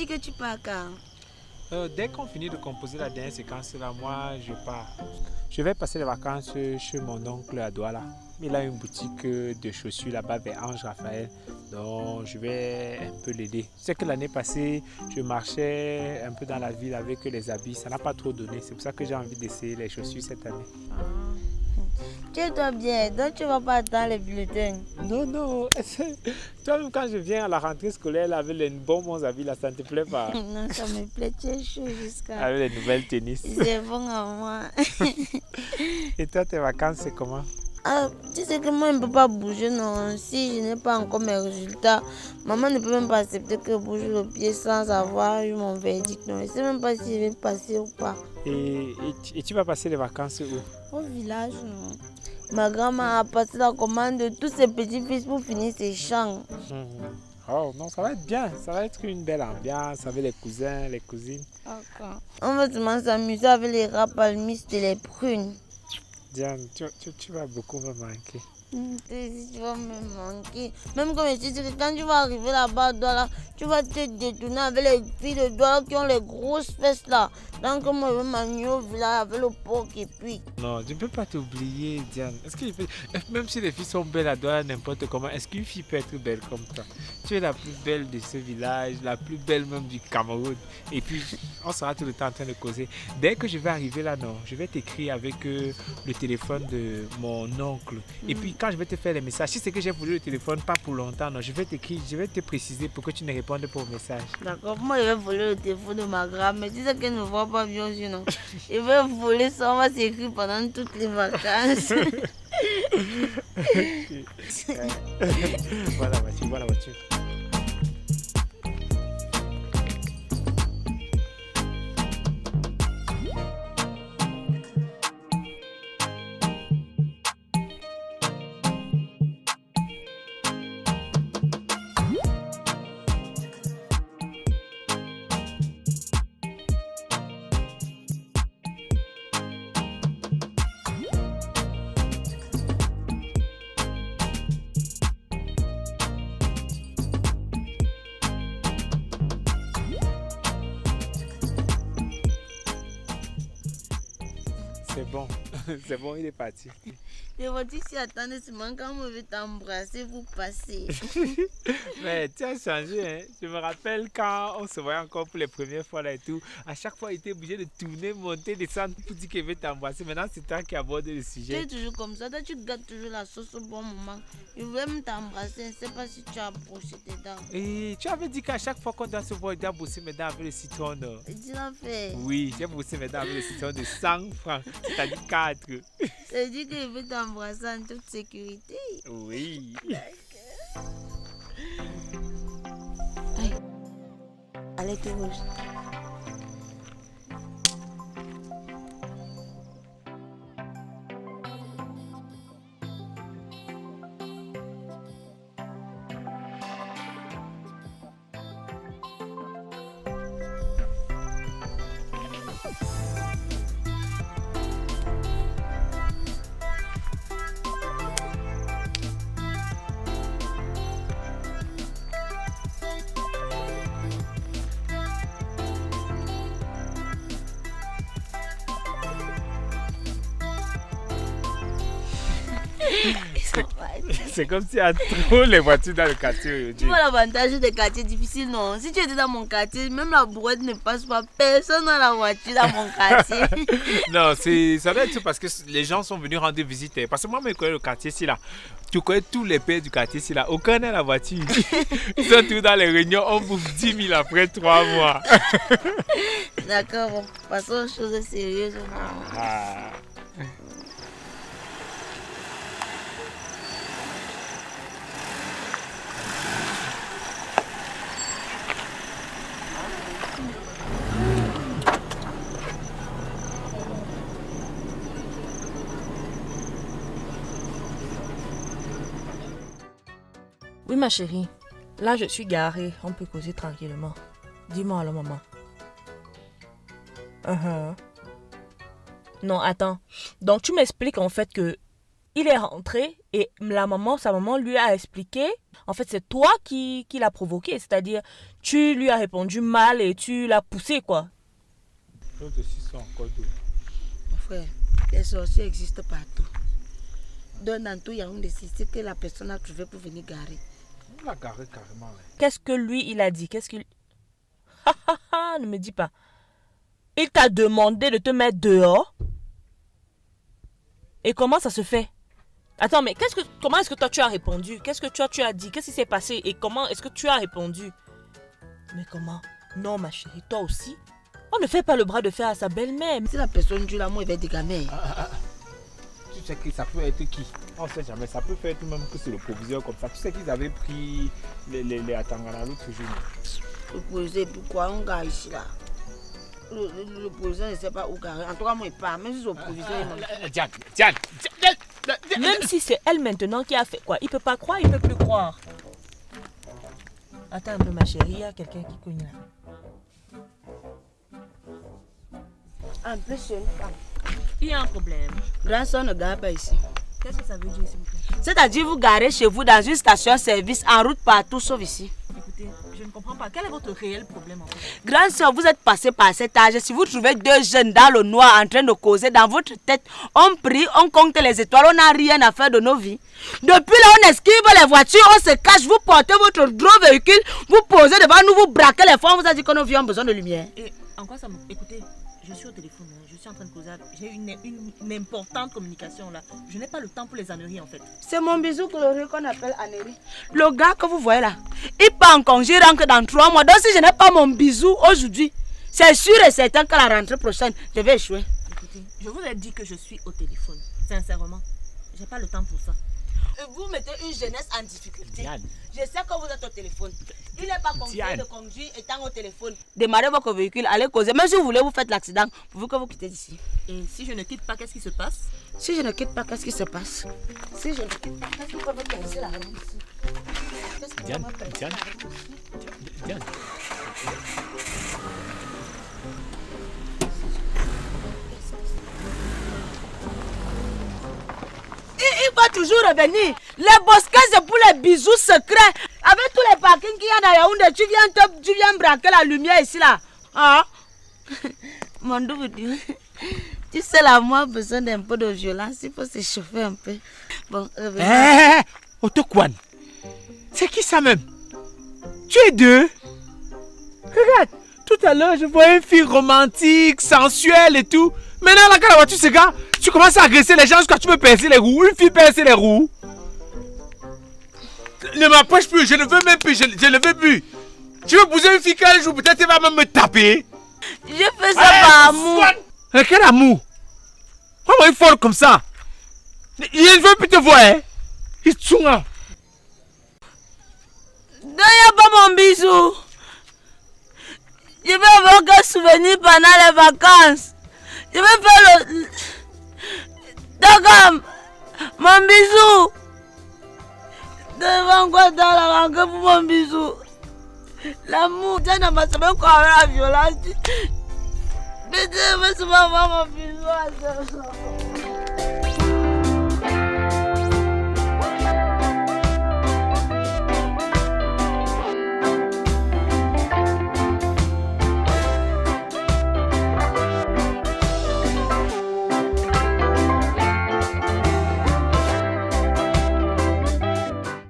dit que tu pars quand? Dès qu'on finit de composer la dernière séquence là, moi je pars. Je vais passer les vacances chez mon oncle à Douala. Il a une boutique de chaussures là-bas vers Ange Raphaël. Donc je vais un peu l'aider. C'est que l'année passée, je marchais un peu dans la ville avec les habits. Ça n'a pas trop donné. C'est pour ça que j'ai envie d'essayer les chaussures cette année. Ah. Tiens-toi bien, donc tu vas pas attendre les bulletins. Non, non. Toi-même quand je viens à la rentrée scolaire là, avec les bons habits là, ça ne te plaît pas? Non, ça me plaît, tu es chaud jusqu'à... Avec les nouvelles tennis. C'est bon à moi. Et toi, tes vacances, c'est comment? Ah, tu sais que moi, je ne peux pas bouger, non. Si je n'ai pas encore mes résultats, maman ne peut même pas accepter que je bouge le pied sans avoir eu mon verdict. Non, je ne sais même pas si je vais passer ou pas. Et tu vas passer les vacances où? Au village, non. Ma grand-mère a passé la commande de tous ses petits-fils pour finir ses champs. Oh non, ça va être bien. Ça va être une belle ambiance avec les cousins, les cousines. Okay. On va seulement s'amuser avec les rats palmistes et les prunes. Diane, tu vas beaucoup me manquer. Tu vas me manquer. Même comme je te dis que quand tu vas arriver là-bas, là, tu vas te détourner avec les filles de Douala qui ont les grosses fesses là. Donc moi je vais m'amener au village avec le porc et puis. Non, je ne peux pas t'oublier, Diane. Est-ce que même si les filles sont belles à Douala n'importe comment, est-ce qu'une fille peut être belle comme toi? Tu es la plus belle de ce village, la plus belle même du Cameroun. Et puis, on sera tout le temps en train de causer. Dès que je vais arriver là, non, je vais t'écrire avec le téléphone de mon oncle. Et puis, quand je vais te faire les messages, si c'est que j'ai voulu le téléphone, pas pour longtemps, non, je vais t'écrire, je vais te préciser pour que tu ne répondes pas aux messages. D'accord, moi je vais voler le téléphone de ma grand-mère. Tu sais qu'elle ne voit pas bien, sinon. Je vais voler ça, on va s'écrire pendant toutes les vacances. Voilà la voiture, voilà la voiture. C'est bon, c'est bon, il est parti. Les voitures s'y attendent seulement quand on veut t'embrasser pour passer. Mais tu as changé, hein. Je me rappelle quand on se voyait encore pour les premières fois là et tout. À chaque fois, il était obligé de tourner, monter, descendre pour dire qu'il veut t'embrasser. Maintenant, c'est toi qui abordes le Tu sujet. es toujours comme ça, toi tu gâtes toujours la sauce au bon moment. Je voulais même t'embrasser, je ne sais pas si tu as approché tes dents. Et tu avais dit qu'à chaque fois qu'on doit se voir, il doit bosser mes dents avec le citron. Non? Et tu l'as fait. Oui, j'ai bossé mes dents avec le citron de 100 francs, c'est-à-dire 4. Ça veut dire que je veux t'embrasser en toute sécurité. Oui. Aïe. Allez, tout rouge. C'est comme s'il y a trop les voitures dans le quartier Tu aujourd'hui. vois l'avantage des quartiers difficiles, non? Si tu étais dans mon quartier, même la brouette ne passe pas. Personne n'a la voiture dans mon quartier. Non, ça doit être parce que les gens sont venus rendre visite. Parce que moi, je connais le quartier ici là. Tu connais tous les pères du quartier ici là. Aucun n'a la voiture. Ils sont tous dans les réunions. On bouffe 10 000 après 3 mois. D'accord, bon, passons aux choses sérieuses. Ah. Oui, ma chérie. Là, je suis garée. On peut causer tranquillement. Dis-moi alors, maman. Non, attends. Donc, tu m'expliques en fait que il est rentré Et sa maman lui a expliqué, en fait, c'est toi qui l'as provoqué. C'est-à-dire, tu lui as répondu mal et tu l'as poussé, quoi. L'autre aussi sont encore deux. Mon frère, les sorciers existent partout. Donc, dans tout Yaoundé, c'est que la personne a trouvé pour venir garer. On l'a garé carrément. Ouais. Qu'est-ce que lui, il a dit? Qu'est-ce qu'il... Ne me dis pas. Il t'a demandé de te mettre dehors. Et comment ça se fait? Attends, mais comment est-ce que toi tu as répondu? Qu'est-ce que tu as dit? Qu'est-ce qui s'est passé? Et comment est-ce que tu as répondu? Mais comment? Non, ma chérie, toi aussi. On ne fait pas le bras de fer à sa belle-mère. Si la personne dit là, moi, il va être dégamé. Tu sais que ça peut être qui? On ne sait jamais. Ça peut faire tout même que c'est le proviseur comme ça. Tu sais qu'ils avaient pris les Atangana l'autre jour. Le proviseur, pourquoi on gare ici là? Le proviseur ne sait pas où garer. En tout cas, moi, il part. Même si le proviseur... Diane. Même si c'est elle maintenant qui a fait quoi? Il peut pas croire, il peut plus croire. Attends un peu, ma chérie, il y a quelqu'un qui cogne là. En plus, c'est une femme. Il y a un problème. Grand-sœur ne gare pas ici. Qu'est-ce que ça veut dire, s'il vous plaît? C'est-à-dire, vous garez chez vous dans une station-service en route partout, sauf ici. Écoutez, je ne comprends pas. Quel est votre réel problème en fait? Grande-sœur, vous êtes passé par cet âge. Si vous trouvez deux jeunes dans le noir en train de causer dans votre tête, on prie, on compte les étoiles, on n'a rien à faire de nos vies. Depuis là, on esquive les voitures, on se cache, vous portez votre gros véhicule, vous posez devant nous, vous braquez les fonds, on vous a dit que nos vies ont besoin de lumière. Et en quoi ça me... Écoutez, je suis au téléphone, hein. Je suis en train de causer. J'ai une importante communication là. Je n'ai pas le temps pour les âneries en fait. C'est mon bisou coloré qu'on appelle Anéry. Le gars que vous voyez là, il part en congé rentre dans 3 mois. Donc si je n'ai pas mon bisou aujourd'hui, c'est sûr et certain qu'à la rentrée prochaine, je vais échouer. Écoutez, je vous ai dit que je suis au téléphone. Sincèrement, j'ai pas le temps pour ça. Vous mettez une jeunesse en difficulté. Diane. Je sais que vous êtes au téléphone. Il n'est pas conseillé Diane. de conduire étant au téléphone. Démarrez votre véhicule, allez causer. Même si vous voulez, vous faites l'accident, pourvu que vous quittez d'ici. Et si je ne quitte pas, qu'est-ce qui se passe? Si je ne quitte pas, qu'est-ce qui se passe? Si je ne quitte pas, qu'est-ce qui peut me pincer la roue ici? Qu'est-ce qui peut me pincer la roue ici? Diane. Il va toujours revenir. Les bosquets, c'est pour les bisous secrets. Avec tous les parkings qu'il y a dans Yaoundé, tu viens braquer la lumière ici là. Ah. Mon doux, tu sais là, moi, besoin d'un peu de violence, il faut se chauffer un peu. Bon, revenez. Otokwan. C'est qui ça même? Tu es deux? Regarde, tout à l'heure, je voyais une fille romantique, sensuelle et tout. Maintenant, là, quand la voiture se gare, tu commences à agresser les gens jusqu'à tu peux percer les roues. Une fille percer les roues. Ne m'approche plus, je ne veux même plus, je ne veux plus. Tu veux bouger une fille qu'un jour, peut-être elle va même me taper. Je fais ça par amour. Quel amour? Comment il est fort comme ça? Il ne veut plus te voir, hein? Il tue. Non, il n'y a pas mon bisou. Je vais avoir qu'un souvenir pendant les vacances. Je vais faire le... D'accord, mon bisou. Devant quoi dans la rencontre pour mon bisou? L'amour, tu n'as pas savoir quoi avec la violence. Mais tu veux souvent voir mon bisou.